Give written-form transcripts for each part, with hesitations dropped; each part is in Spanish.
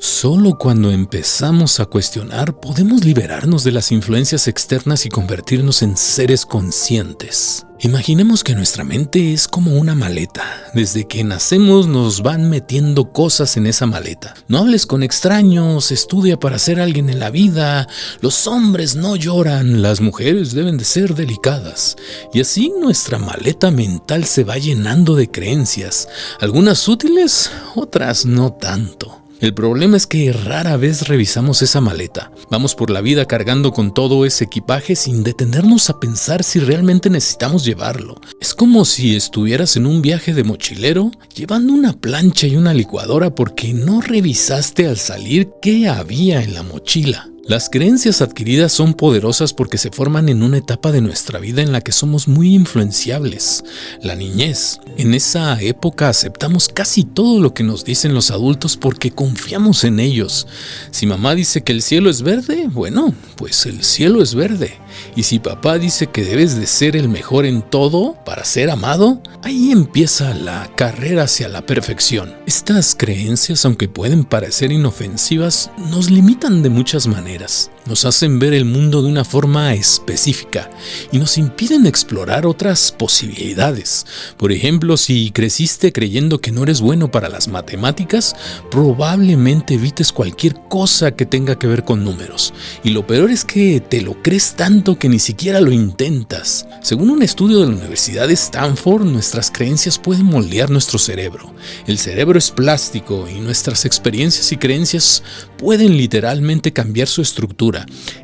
Solo cuando empezamos a cuestionar podemos liberarnos de las influencias externas y convertirnos en seres conscientes. Imaginemos que nuestra mente es como una maleta. Desde que nacemos nos van metiendo cosas en esa maleta. No hables con extraños, estudia para ser alguien en la vida, los hombres no lloran, las mujeres deben de ser delicadas. Y así nuestra maleta mental se va llenando de creencias, algunas útiles, otras no tanto. El problema es que rara vez revisamos esa maleta. Vamos por la vida cargando con todo ese equipaje sin detenernos a pensar si realmente necesitamos llevarlo. Es como si estuvieras en un viaje de mochilero llevando una plancha y una licuadora porque no revisaste al salir qué había en la mochila. Las creencias adquiridas son poderosas porque se forman en una etapa de nuestra vida en la que somos muy influenciables, la niñez. En esa época aceptamos casi todo lo que nos dicen los adultos porque confiamos en ellos. Si mamá dice que el cielo es verde, bueno, pues el cielo es verde. Y si papá dice que debes de ser el mejor en todo para ser amado, ahí empieza la carrera hacia la perfección. Estas creencias, aunque pueden parecer inofensivas, nos limitan de muchas maneras. Nos hacen ver el mundo de una forma específica y nos impiden explorar otras posibilidades. Por ejemplo, si creciste creyendo que no eres bueno para las matemáticas, probablemente evites cualquier cosa que tenga que ver con números. Y lo peor es que te lo crees tanto que ni siquiera lo intentas. Según un estudio de la Universidad de Stanford, nuestras creencias pueden moldear nuestro cerebro. El cerebro es plástico y nuestras experiencias y creencias pueden literalmente cambiar su estructura.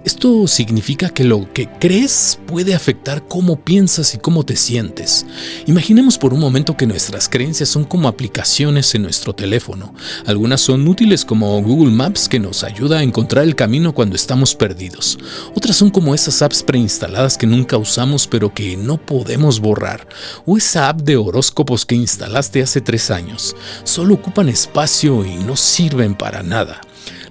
Esto significa que lo que crees puede afectar cómo piensas y cómo te sientes. Imaginemos por un momento que nuestras creencias son como aplicaciones en nuestro teléfono. Algunas son útiles como Google Maps, que nos ayuda a encontrar el camino cuando estamos perdidos. Otras son como esas apps preinstaladas que nunca usamos pero que no podemos borrar. O esa app de horóscopos que instalaste hace 3 años. Solo ocupan espacio y no sirven para nada.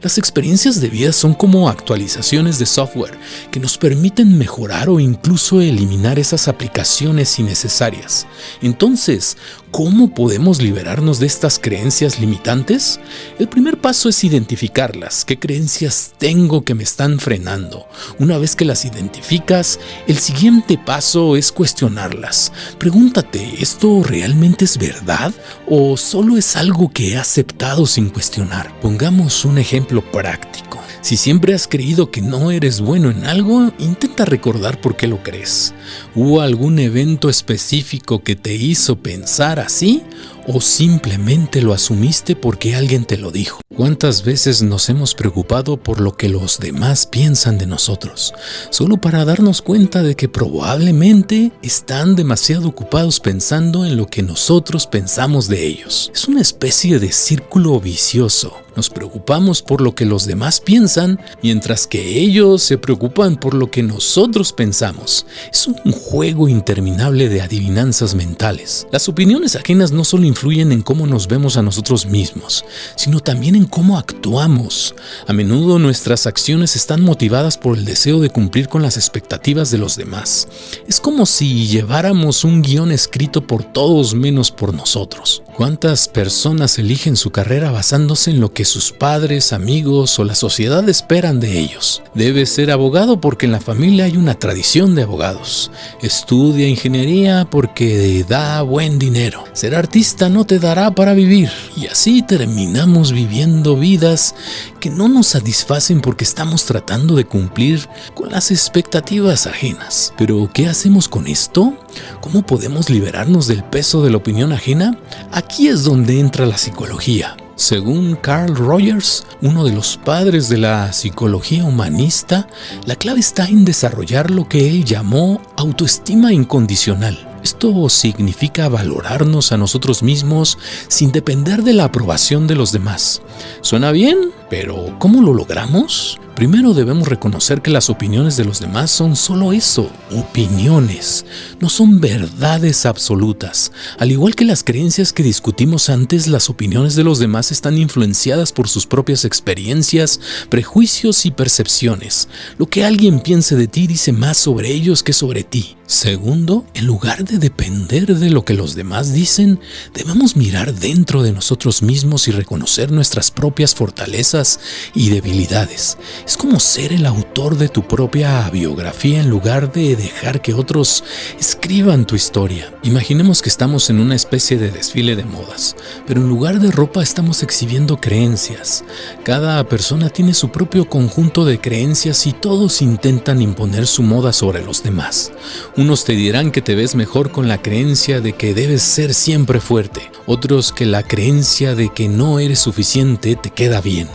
Las experiencias de vida son como actualizaciones de software que nos permiten mejorar o incluso eliminar esas aplicaciones innecesarias. Entonces, ¿cómo podemos liberarnos de estas creencias limitantes? El primer paso es identificarlas. ¿Qué creencias tengo que me están frenando? Una vez que las identificas, el siguiente paso es cuestionarlas. Pregúntate, ¿esto realmente es verdad o solo es algo que he aceptado sin cuestionar? Pongamos un ejemplo práctico. Si siempre has creído que no eres bueno en algo, intenta recordar por qué lo crees. ¿Hubo algún evento específico que te hizo pensar así? ¿O simplemente lo asumiste porque alguien te lo dijo? ¿Cuántas veces nos hemos preocupado por lo que los demás piensan de nosotros? Solo para darnos cuenta de que probablemente están demasiado ocupados pensando en lo que nosotros pensamos de ellos. Es una especie de círculo vicioso. Nos preocupamos por lo que los demás piensan, mientras que ellos se preocupan por lo que nosotros pensamos. Es un juego interminable de adivinanzas mentales. Las opiniones ajenas no solo influyen en cómo nos vemos a nosotros mismos, sino también en cómo actuamos. A menudo nuestras acciones están motivadas por el deseo de cumplir con las expectativas de los demás. Es como si lleváramos un guión escrito por todos menos por nosotros. ¿Cuántas personas eligen su carrera basándose en lo que sus padres, amigos o la sociedad esperan de ellos? Debes ser abogado porque en la familia hay una tradición de abogados. Estudia ingeniería porque da buen dinero. Ser artista no te dará para vivir. Y así terminamos viviendo vidas que no nos satisfacen porque estamos tratando de cumplir con las expectativas ajenas. Pero, ¿qué hacemos con esto? ¿Cómo podemos liberarnos del peso de la opinión ajena? Aquí es donde entra la psicología. Según Carl Rogers, uno de los padres de la psicología humanista, la clave está en desarrollar lo que él llamó autoestima incondicional. Esto significa valorarnos a nosotros mismos sin depender de la aprobación de los demás. ¿Suena bien? Pero ¿cómo lo logramos? Primero debemos reconocer que las opiniones de los demás son solo eso, opiniones. No son verdades absolutas. Al igual que las creencias que discutimos antes, las opiniones de los demás están influenciadas por sus propias experiencias, prejuicios y percepciones. Lo que alguien piense de ti dice más sobre ellos que sobre ti. Segundo, en lugar de depender de lo que los demás dicen, debemos mirar dentro de nosotros mismos y reconocer nuestras propias fortalezas fortalezas y debilidades. Es como ser el autor de tu propia biografía en lugar de dejar que otros escriban tu historia. Imaginemos que estamos en una especie de desfile de modas, pero en lugar de ropa estamos exhibiendo creencias. Cada persona tiene su propio conjunto de creencias y todos intentan imponer su moda sobre los demás. Unos te dirán que te ves mejor con la creencia de que debes ser siempre fuerte, otros que la creencia de que no eres suficiente te queda bien.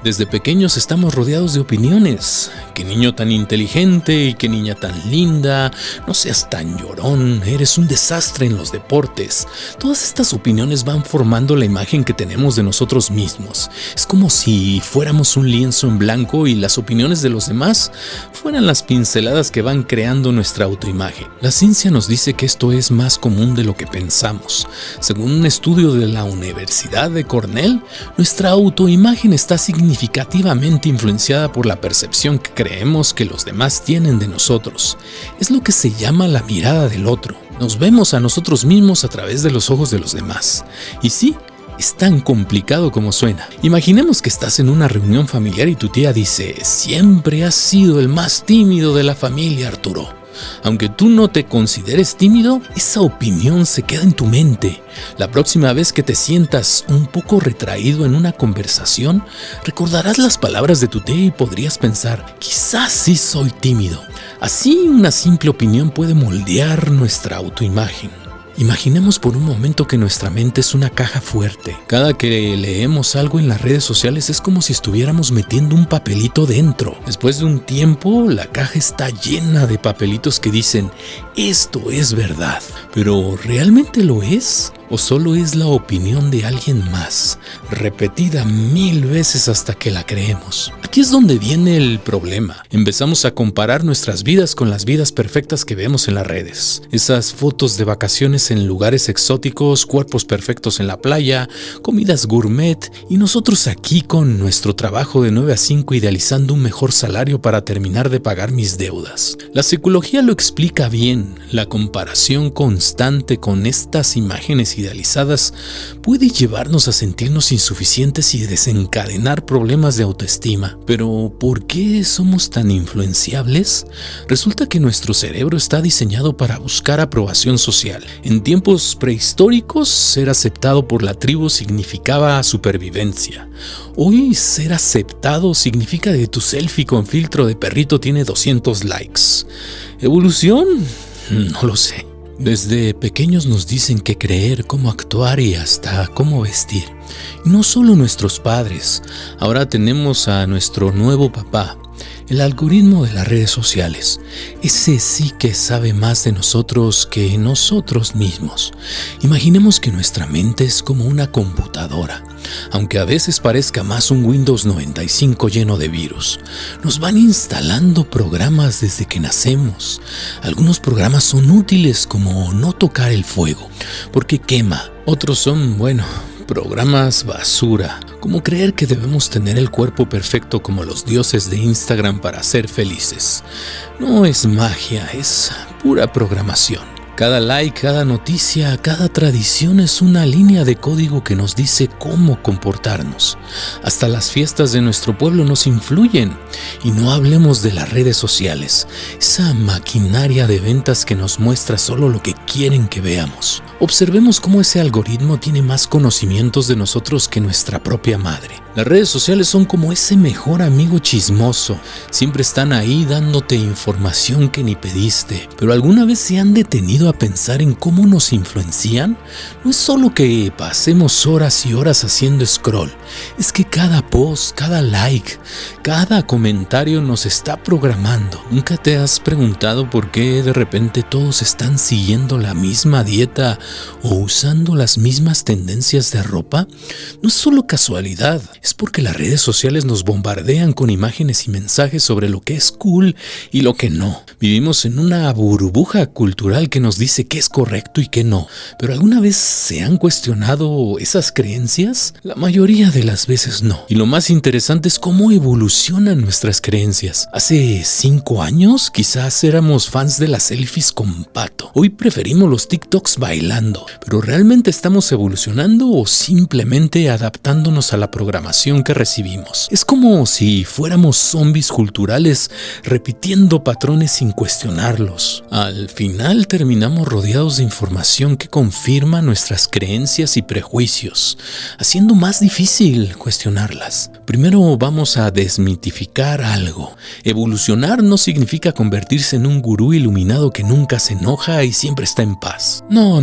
Desde pequeños estamos rodeados de opiniones. Qué niño tan inteligente y qué niña tan linda, no seas tan llorón, eres un desastre en los deportes. Todas estas opiniones van formando la imagen que tenemos de nosotros mismos. Es como si fuéramos un lienzo en blanco y las opiniones de los demás fueran las pinceladas que van creando nuestra autoimagen. La ciencia nos dice que esto es más común de lo que pensamos. Según un estudio de la Universidad de Cornell, nuestra autoimagen está significativamente influenciada por la percepción que creemos que los demás tienen de nosotros. Es lo que se llama la mirada del otro. Nos vemos a nosotros mismos a través de los ojos de los demás. Y sí, es tan complicado como suena. Imaginemos que estás en una reunión familiar y tu tía dice: siempre has sido el más tímido de la familia, Arturo. Aunque tú no te consideres tímido, esa opinión se queda en tu mente. La próxima vez que te sientas un poco retraído en una conversación, recordarás las palabras de tu tía y podrías pensar: quizás sí soy tímido. Así, una simple opinión puede moldear nuestra autoimagen. Imaginemos por un momento que nuestra mente es una caja fuerte. Cada que leemos algo en las redes sociales es como si estuviéramos metiendo un papelito dentro. Después de un tiempo, la caja está llena de papelitos que dicen: esto es verdad. ¿Pero realmente lo es? ¿O solo es la opinión de alguien más, repetida 1000 veces hasta que la creemos? Aquí es donde viene el problema. Empezamos a comparar nuestras vidas con las vidas perfectas que vemos en las redes. Esas fotos de vacaciones en lugares exóticos, cuerpos perfectos en la playa, comidas gourmet, y nosotros aquí con nuestro trabajo de 9 a 5 idealizando un mejor salario para terminar de pagar mis deudas. La psicología lo explica bien. La comparación constante con estas imágenes idealizadas puede llevarnos a sentirnos insuficientes y desencadenar problemas de autoestima. Pero, ¿por qué somos tan influenciables? Resulta que nuestro cerebro está diseñado para buscar aprobación social. En tiempos prehistóricos, ser aceptado por la tribu significaba supervivencia. Hoy, ser aceptado significa que tu selfie con filtro de perrito tiene 200 likes. ¿Evolución? No lo sé. Desde pequeños nos dicen qué creer, cómo actuar y hasta cómo vestir. Y no solo nuestros padres, ahora tenemos a nuestro nuevo papá, el algoritmo de las redes sociales. Ese sí que sabe más de nosotros que nosotros mismos. Imaginemos que nuestra mente es como una computadora. Aunque a veces parezca más un Windows 95 lleno de virus, nos van instalando programas desde que nacemos. Algunos programas son útiles, como no tocar el fuego, porque quema. Otros son, programas basura, como creer que debemos tener el cuerpo perfecto como los dioses de Instagram para ser felices. No es magia, es pura programación. Cada like, cada noticia, cada tradición es una línea de código que nos dice cómo comportarnos. Hasta las fiestas de nuestro pueblo nos influyen. Y no hablemos de las redes sociales, esa maquinaria de ventas que nos muestra solo lo que quieren que veamos. Observemos cómo ese algoritmo tiene más conocimientos de nosotros que nuestra propia madre. Las redes sociales son como ese mejor amigo chismoso. Siempre están ahí dándote información que ni pediste. ¿Pero alguna vez se han detenido a pensar en cómo nos influencian? No es solo que pasemos horas y horas haciendo scroll. Es que cada post, cada like, cada comentario nos está programando. ¿Nunca te has preguntado por qué de repente todos están siguiendo la misma dieta o usando las mismas tendencias de ropa? No es solo casualidad. Es porque las redes sociales nos bombardean con imágenes y mensajes sobre lo que es cool y lo que no. Vivimos en una burbuja cultural que nos dice qué es correcto y qué no. ¿Pero alguna vez se han cuestionado esas creencias? La mayoría de las veces no. Y lo más interesante es cómo evolucionan nuestras creencias. Hace 5 años quizás éramos fans de las selfies con pato. Hoy preferimos los TikToks bailando. ¿Pero realmente estamos evolucionando o simplemente adaptándonos a la programación que recibimos? Es como si fuéramos zombies culturales repitiendo patrones sin cuestionarlos. Al final terminamos rodeados de información que confirma nuestras creencias y prejuicios, haciendo más difícil cuestionarlas. Primero vamos a desmitificar algo. Evolucionar no significa convertirse en un gurú iluminado que nunca se enoja y siempre está en paz. No.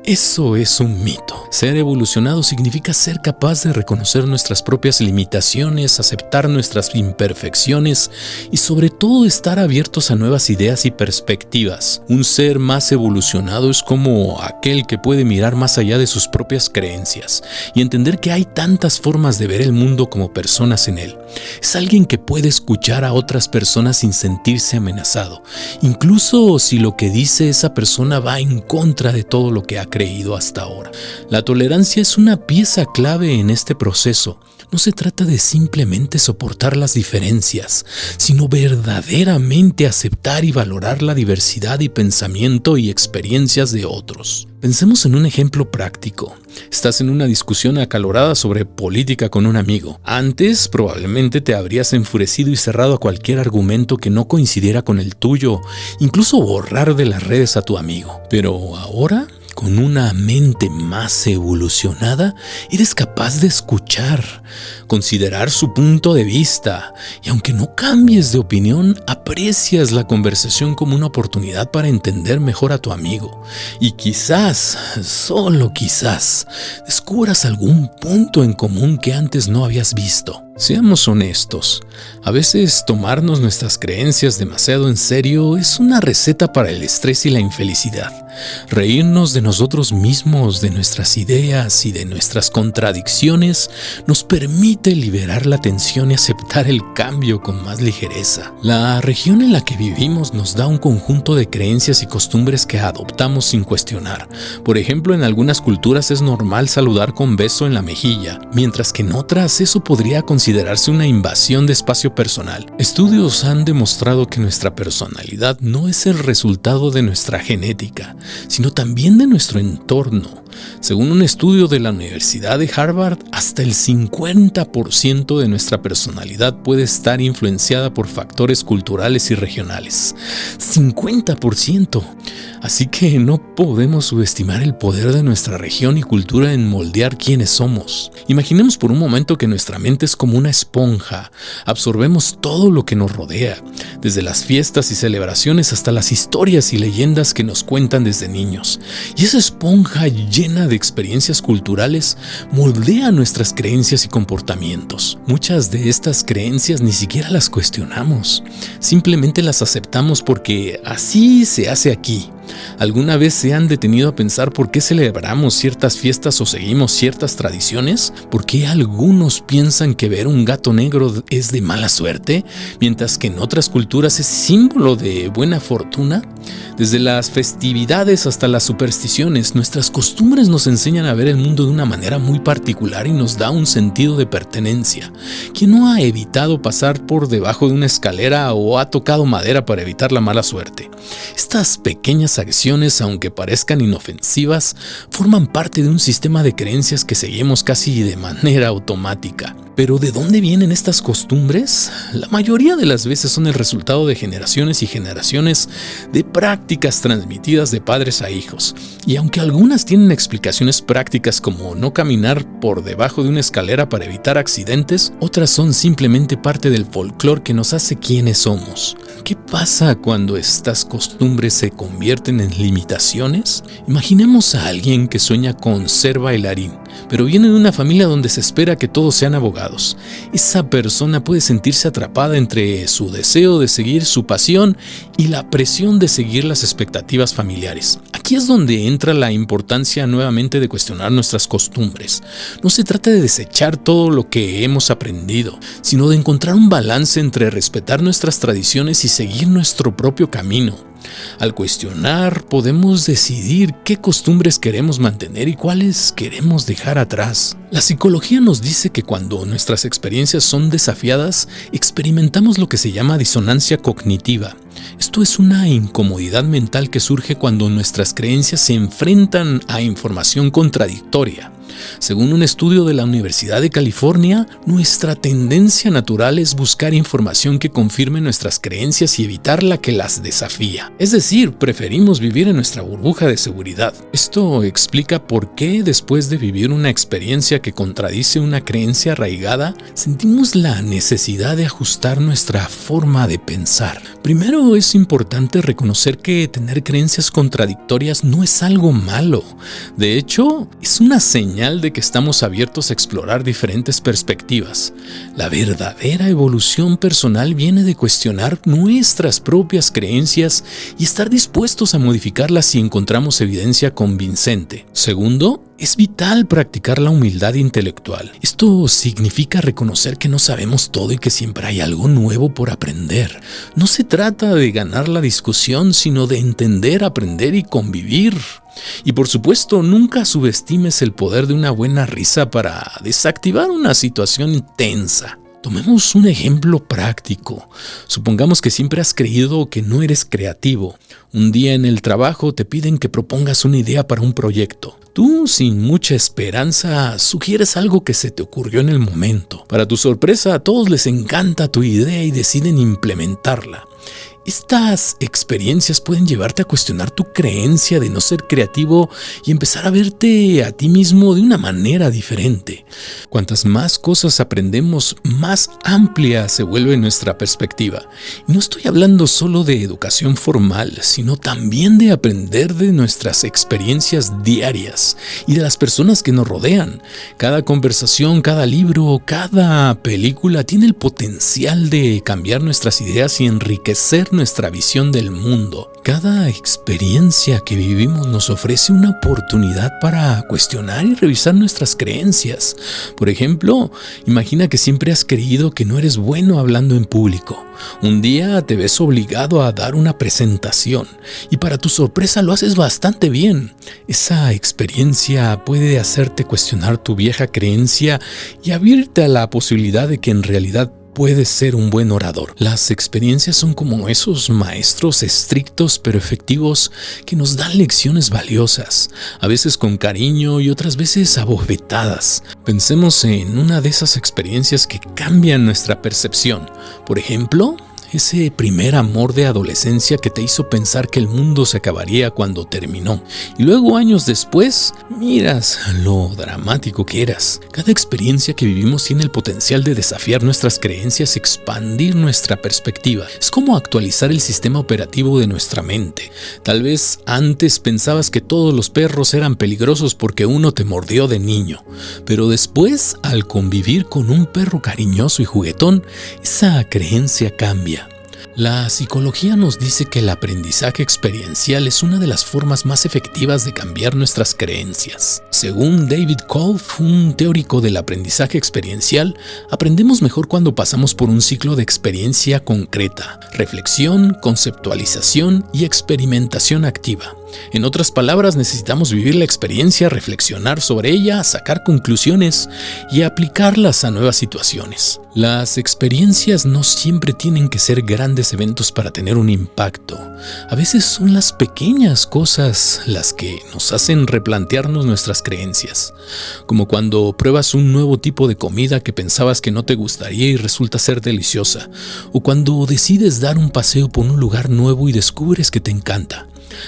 Eso es un mito. Ser evolucionado significa ser capaz de reconocer nuestras propias limitaciones, aceptar nuestras imperfecciones y sobre todo estar abiertos a nuevas ideas y perspectivas. Un ser más evolucionado es como aquel que puede mirar más allá de sus propias creencias y entender que hay tantas formas de ver el mundo como personas en él. Es alguien que puede escuchar a otras personas sin sentirse amenazado, incluso si lo que dice esa persona va en contra de todo lo que ha creído hasta ahora. La tolerancia es una pieza clave en este proceso. No se trata de simplemente soportar las diferencias, sino verdaderamente aceptar y valorar la diversidad y pensamiento y experiencias de otros. Pensemos en un ejemplo práctico. Estás en una discusión acalorada sobre política con un amigo. Antes probablemente te habrías enfurecido y cerrado a cualquier argumento que no coincidiera con el tuyo, incluso borrar de las redes a tu amigo. Pero ahora, con una mente más evolucionada, eres capaz de escuchar, considerar su punto de vista y aunque no cambies de opinión, aprecias la conversación como una oportunidad para entender mejor a tu amigo. Y quizás, solo quizás, descubras algún punto en común que antes no habías visto. Seamos honestos, a veces tomarnos nuestras creencias demasiado en serio es una receta para el estrés y la infelicidad. Reírnos de nosotros mismos, de nuestras ideas y de nuestras contradicciones nos permite liberar la tensión y aceptar el cambio con más ligereza. La región en la que vivimos nos da un conjunto de creencias y costumbres que adoptamos sin cuestionar. Por ejemplo, en algunas culturas es normal saludar con beso en la mejilla, mientras que en otras eso podría considerarse una invasión de espacio personal. Estudios han demostrado que nuestra personalidad no es el resultado de nuestra genética, sino también de nuestro entorno. Según un estudio de la Universidad de Harvard, hasta el 50% de nuestra personalidad puede estar influenciada por factores culturales y regionales. 50%. Así que no podemos subestimar el poder de nuestra región y cultura en moldear quiénes somos. Imaginemos por un momento que nuestra mente es como una esponja. Absorbemos todo lo que nos rodea, desde las fiestas y celebraciones hasta las historias y leyendas que nos cuentan desde niños. Y esa esponja llena de experiencias culturales moldea nuestras creencias y comportamientos. Muchas de estas creencias ni siquiera las cuestionamos, simplemente las aceptamos porque así se hace aquí. ¿Alguna vez se han detenido a pensar por qué celebramos ciertas fiestas o seguimos ciertas tradiciones? ¿Por qué algunos piensan que ver un gato negro es de mala suerte, mientras que en otras culturas es símbolo de buena fortuna? Desde las festividades hasta las supersticiones, nuestras costumbres nos enseñan a ver el mundo de una manera muy particular y nos da un sentido de pertenencia. ¿Quién no ha evitado pasar por debajo de una escalera o ha tocado madera para evitar la mala suerte? Estas pequeñas acciones, aunque parezcan inofensivas, forman parte de un sistema de creencias que seguimos casi de manera automática. ¿Pero de dónde vienen estas costumbres? La mayoría de las veces son el resultado de generaciones y generaciones de prácticas transmitidas de padres a hijos. Y aunque algunas tienen explicaciones prácticas como no caminar por debajo de una escalera para evitar accidentes, otras son simplemente parte del folclore que nos hace quienes somos. ¿Qué pasa cuando estas costumbres se convierten en limitaciones? Imaginemos a alguien que sueña con ser bailarín, pero viene de una familia donde se espera que todos sean abogados. Esa persona puede sentirse atrapada entre su deseo de seguir su pasión y la presión de seguir las expectativas familiares. Aquí es donde entra la importancia nuevamente de cuestionar nuestras costumbres. No se trata de desechar todo lo que hemos aprendido, sino de encontrar un balance entre respetar nuestras tradiciones y seguir nuestro propio camino. Al cuestionar, podemos decidir qué costumbres queremos mantener y cuáles queremos dejar atrás. La psicología nos dice que cuando nuestras experiencias son desafiadas, experimentamos lo que se llama disonancia cognitiva. Esto es una incomodidad mental que surge cuando nuestras creencias se enfrentan a información contradictoria. Según un estudio de la Universidad de California, nuestra tendencia natural es buscar información que confirme nuestras creencias y evitar la que las desafía. Es decir, preferimos vivir en nuestra burbuja de seguridad. Esto explica por qué después de vivir una experiencia que contradice una creencia arraigada, sentimos la necesidad de ajustar nuestra forma de pensar. Primero, es importante reconocer que tener creencias contradictorias no es algo malo. De hecho, es una señal de que estamos abiertos a explorar diferentes perspectivas. La verdadera evolución personal viene de cuestionar nuestras propias creencias y estar dispuestos a modificarlas si encontramos evidencia convincente. Segundo, es vital practicar la humildad intelectual. Esto significa reconocer que no sabemos todo y que siempre hay algo nuevo por aprender. No se trata de ganar la discusión, sino de entender, aprender y convivir. Y por supuesto, nunca subestimes el poder de una buena risa para desactivar una situación tensa. Tomemos un ejemplo práctico. Supongamos que siempre has creído que no eres creativo. Un día en el trabajo te piden que propongas una idea para un proyecto. Tú, sin mucha esperanza, sugieres algo que se te ocurrió en el momento. Para tu sorpresa, a todos les encanta tu idea y deciden implementarla. Estas experiencias pueden llevarte a cuestionar tu creencia de no ser creativo y empezar a verte a ti mismo de una manera diferente. Cuantas más cosas aprendemos, más amplia se vuelve nuestra perspectiva. Y no estoy hablando solo de educación formal, sino también de aprender de nuestras experiencias diarias y de las personas que nos rodean. Cada conversación, cada libro, cada película tiene el potencial de cambiar nuestras ideas y enriquecer nuestra visión del mundo. Cada experiencia que vivimos nos ofrece una oportunidad para cuestionar y revisar nuestras creencias. Por ejemplo, imagina que siempre has creído que no eres bueno hablando en público. Un día te ves obligado a dar una presentación y para tu sorpresa lo haces bastante bien. Esa experiencia puede hacerte cuestionar tu vieja creencia y abrirte a la posibilidad de que en realidad puedes ser un buen orador. Las experiencias son como esos maestros estrictos pero efectivos que nos dan lecciones valiosas, a veces con cariño y otras veces a bofetadas. Pensemos en una de esas experiencias que cambian nuestra percepción. Por ejemplo, ese primer amor de adolescencia que te hizo pensar que el mundo se acabaría cuando terminó. Y luego, años después, miras lo dramático que eras. Cada experiencia que vivimos tiene el potencial de desafiar nuestras creencias y expandir nuestra perspectiva. Es como actualizar el sistema operativo de nuestra mente. Tal vez antes pensabas que todos los perros eran peligrosos porque uno te mordió de niño. Pero después, al convivir con un perro cariñoso y juguetón, esa creencia cambia. La psicología nos dice que el aprendizaje experiencial es una de las formas más efectivas de cambiar nuestras creencias. Según David Kolff, un teórico del aprendizaje experiencial, aprendemos mejor cuando pasamos por un ciclo de experiencia concreta, reflexión, conceptualización y experimentación activa. En otras palabras, necesitamos vivir la experiencia, reflexionar sobre ella, sacar conclusiones y aplicarlas a nuevas situaciones. Las experiencias no siempre tienen que ser grandes eventos para tener un impacto. A veces son las pequeñas cosas las que nos hacen replantearnos nuestras creencias. Como cuando pruebas un nuevo tipo de comida que pensabas que no te gustaría y resulta ser deliciosa. O cuando decides dar un paseo por un lugar nuevo y descubres que te encanta.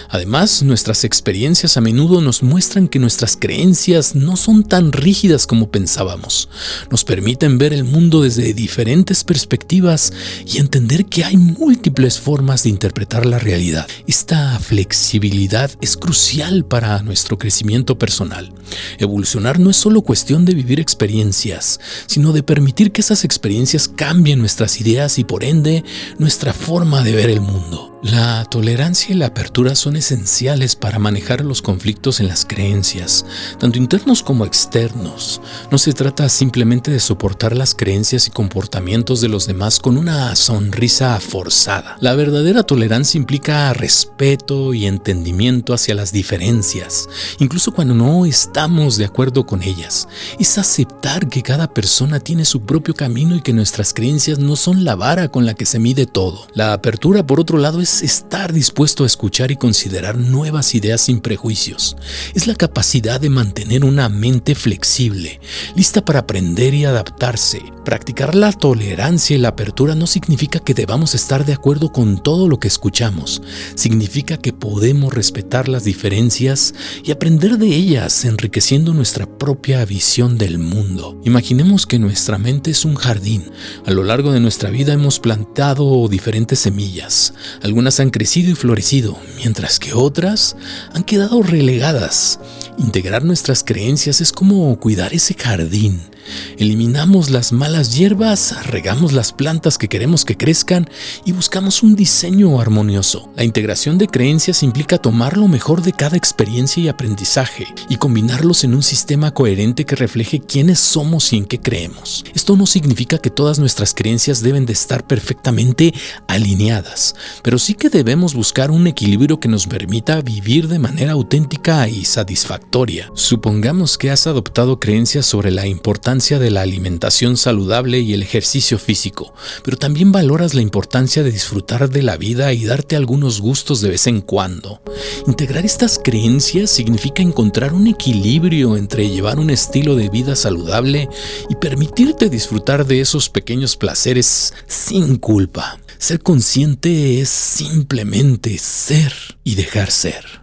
Además, nuestras experiencias a menudo nos muestran que nuestras creencias no son tan rígidas como pensábamos. Nos permiten ver el mundo desde diferentes perspectivas y entender que hay múltiples formas de interpretar la realidad. Esta flexibilidad es crucial para nuestro crecimiento personal. Evolucionar no es solo cuestión de vivir experiencias, sino de permitir que esas experiencias cambien nuestras ideas y por ende nuestra forma de ver el mundo. La tolerancia y la apertura apertura son esenciales para manejar los conflictos en las creencias, tanto internos como externos. No se trata simplemente de soportar las creencias y comportamientos de los demás con una sonrisa forzada. La verdadera tolerancia implica respeto y entendimiento hacia las diferencias, incluso cuando no estamos de acuerdo con ellas. Es aceptar que cada persona tiene su propio camino y que nuestras creencias no son la vara con la que se mide todo. La apertura, por otro lado, es estar dispuesto a escuchar y considerar nuevas ideas sin prejuicios. Es la capacidad de mantener una mente flexible, lista para aprender y adaptarse. Practicar la tolerancia y la apertura no significa que debamos estar de acuerdo con todo lo que escuchamos. Significa que podemos respetar las diferencias y aprender de ellas, enriqueciendo nuestra propia visión del mundo. Imaginemos que nuestra mente es un jardín. A lo largo de nuestra vida hemos plantado diferentes semillas. Algunas han crecido y florecido, mientras que otras han quedado relegadas. Integrar nuestras creencias es como cuidar ese jardín. Eliminamos las malas hierbas, regamos las plantas que queremos que crezcan y buscamos un diseño armonioso. La integración de creencias implica tomar lo mejor de cada experiencia y aprendizaje y combinarlos en un sistema coherente que refleje quiénes somos y en qué creemos. Esto no significa que todas nuestras creencias deben de estar perfectamente alineadas, pero sí que debemos buscar un equilibrio que nos permita vivir de manera auténtica y satisfactoria. Supongamos que has adoptado creencias sobre la importancia de la alimentación saludable y el ejercicio físico, pero también valoras la importancia de disfrutar de la vida y darte algunos gustos de vez en cuando. Integrar estas creencias significa encontrar un equilibrio entre llevar un estilo de vida saludable y permitirte disfrutar de esos pequeños placeres sin culpa. Ser consciente es simplemente ser y dejar ser.